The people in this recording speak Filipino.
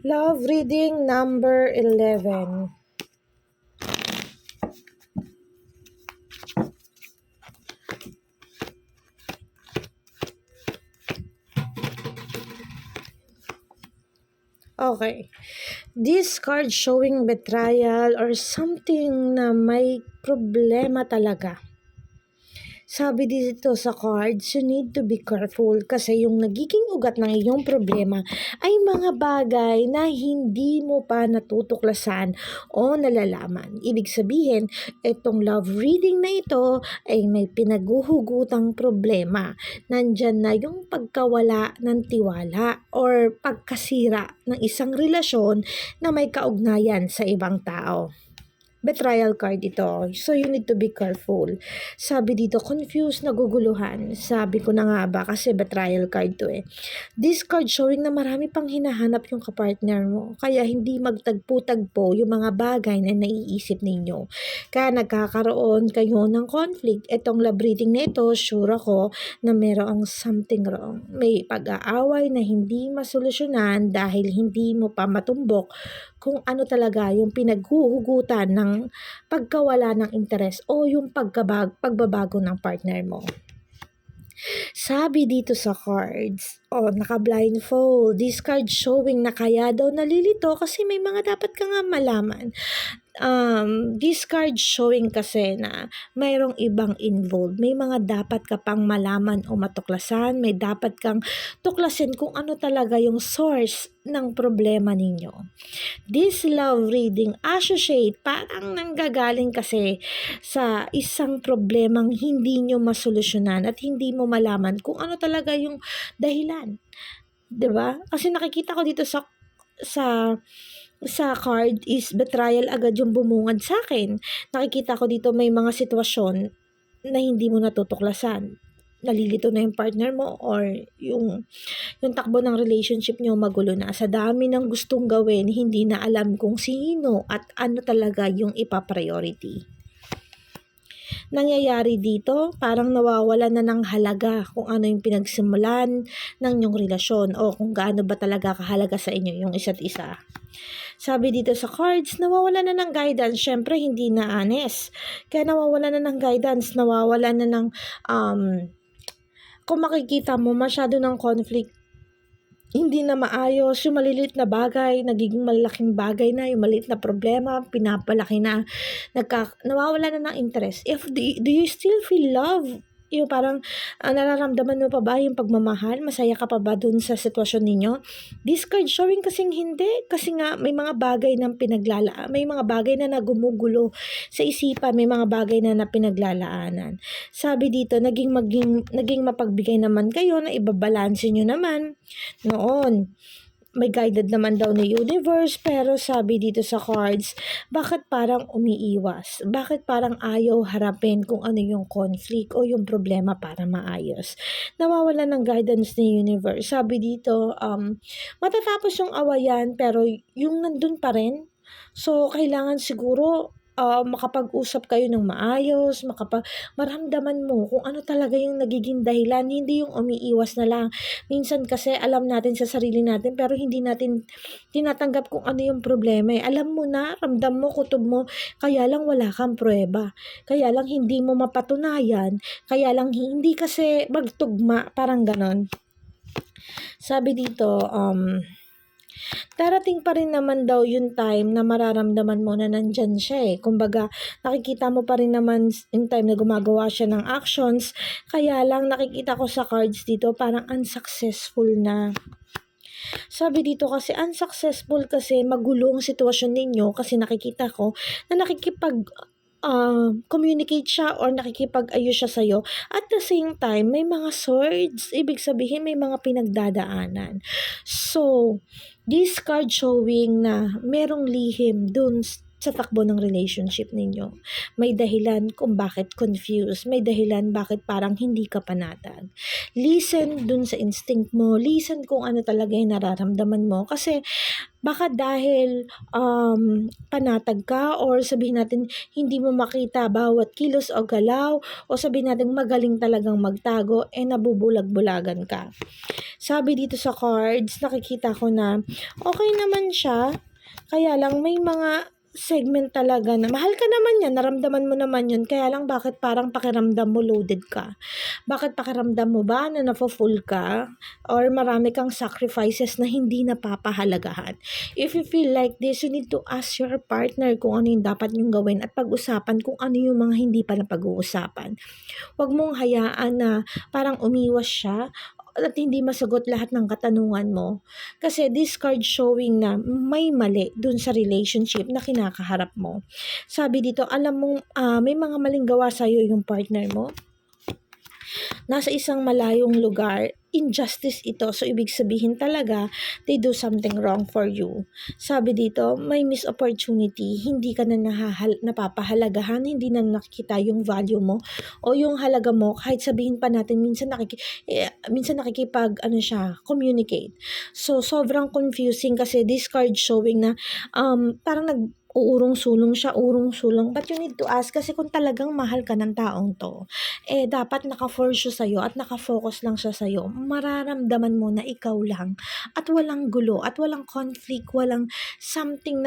Love reading number 11. Okay. This card showing betrayal or something na may problema talaga. Sabi dito sa cards, you need to be careful kasi yung nagiging ugat ng iyong problema ay mga bagay na hindi mo pa natutuklasan o nalalaman. Ibig sabihin, itong love reading na ito ay may pinaguhugutang problema. Nandyan na yung pagkawala ng tiwala or pagkasira ng isang relasyon na may kaugnayan sa ibang tao. Betrayal card ito. So, you need to be careful. Sabi dito, confused, naguguluhan. Sabi ko na nga ba, kasi betrayal card to eh. This card showing na marami pang hinahanap yung kapartner mo. Kaya hindi magtagpo-tagpo yung mga bagay na naiisip ninyo. Kaya nagkakaroon kayo ng conflict. Itong love reading na ito, sure ako na merong something wrong. May pag-aaway na hindi masolusyonan dahil hindi mo pa matumbok kung ano talaga yung pinaghuhugutan ng pagkawala ng interes o yung pagbabago ng partner mo. Sabi dito sa cards, naka-blindfold. This card showing na kaya daw nalilito kasi may mga dapat ka nga malaman. This card showing kasi na mayroong ibang involved. May mga dapat ka pang malaman o matuklasan. May dapat kang tuklasin kung ano talaga yung source ng problema ninyo. This love reading associate parang nanggagaling kasi sa isang problemang hindi nyo masolusyonan at hindi mo malaman kung ano talaga yung dahilan. 'Di ba? Kasi nakikita ko dito sa card is betrayal agad yung bumungad sa akin. Nakikita ko dito may mga sitwasyon na hindi mo natutuklasan. Nalilito na yung partner mo or yung takbo ng relationship nyo magulo na. Sa dami ng gustong gawin, hindi na alam kung sino at ano talaga yung ipa-priority. Nangyayari dito, parang nawawala na ng halaga kung ano yung pinagsimulan ng inyong relasyon o kung gaano ba talaga kahalaga sa inyo yung isa't isa. Sabi dito sa cards, nawawala na ng guidance. Syempre, hindi na honest. Kaya nawawala na ng guidance, nawawala na ng, kung makikita mo, masyado ng conflict. Hindi na maayos, yung maliliit na bagay, nagiging malaking bagay na, yung maliit na problema, pinapalaki na, nawawala na ng interest. Do you still feel love? Yung parang nararamdaman mo pa ba yung pagmamahal? Masaya ka pa ba dun sa sitwasyon ninyo? This card showing kasing hindi. Kasi nga may mga bagay na may mga bagay na nagumugulo sa isipan, may mga bagay na pinaglalaanan. Sabi dito, naging mapagbigay naman kayo na ibabalanse nyo naman. Noon, may guided naman daw ni universe, pero sabi dito sa cards, bakit parang umiiwas? Bakit parang ayaw harapin kung ano yung conflict o yung problema para maayos? Nawawala ng guidance ni universe. Sabi dito, matatapos yung awayan pero yung nandun pa rin. So, kailangan siguro makapag-usap kayo ng maayos, maramdaman mo kung ano talaga yung nagiging dahilan, hindi yung umiiwas na lang. Minsan kasi alam natin sa sarili natin pero hindi natin tinatanggap kung ano yung problema eh. Alam mo na, ramdam mo, kutob mo, kaya lang wala kang pruweba. Kaya lang hindi mo mapatunayan, kaya lang hindi kasi magtugma, parang ganon. Sabi dito, darating pa rin naman daw yung time na mararamdaman mo na nandyan siya eh. Kumbaga, nakikita mo pa rin naman yung time na gumagawa siya ng actions. Kaya lang nakikita ko sa cards dito parang unsuccessful na. Sabi dito kasi unsuccessful kasi magulong sitwasyon ninyo kasi nakikita ko na communicate siya or nakikipag-ayos siya sa'yo. At the same time, may mga swords. Ibig sabihin, may mga pinagdadaanan. So, this card showing na merong lihim dun sa takbo ng relationship ninyo. May dahilan kung bakit confused, may dahilan bakit parang hindi ka panatag. Listen dun sa instinct mo, listen kung ano talaga yung nararamdaman mo kasi baka dahil panatag ka or sabihin natin hindi mo makita bawat kilos o galaw o sabihin natin magaling talagang magtago, nabubulag-bulagan ka. Sabi dito sa cards, nakikita ko na okay naman siya, kaya lang may mga segment talaga na mahal ka naman yan, naramdaman mo naman yun, kaya lang bakit parang pakiramdam mo loaded ka? Bakit pakiramdam mo ba na full ka? Or marami kang sacrifices na hindi napapahalagahan? If you feel like this, you need to ask your partner kung ano yung dapat niyong gawin at pag-usapan kung ano yung mga hindi pa napag-uusapan. Huwag mong hayaan na parang umiwas siya at hindi masagot lahat ng katanungan mo. Kasi this card showing na may mali dun sa relationship na kinakaharap mo. Sabi dito, alam mong may mga maling gawa sa'yo yung partner mo. Nasa isang malayong lugar, injustice ito. So, ibig sabihin talaga, they do something wrong for you. Sabi dito, may missed opportunity. Hindi ka na napapahalagahan, hindi na nakikita yung value mo o yung halaga mo. Kahit sabihin pa natin, minsan nakikipag, communicate. So, sobrang confusing kasi this card showing na parang urong-sulong siya, urong-sulong. But you need to ask kasi kung talagang mahal ka ng taong to, dapat naka-force siya sa'yo at naka-focus lang siya sa'yo. Mararamdaman mo na ikaw lang at walang gulo at walang conflict, walang something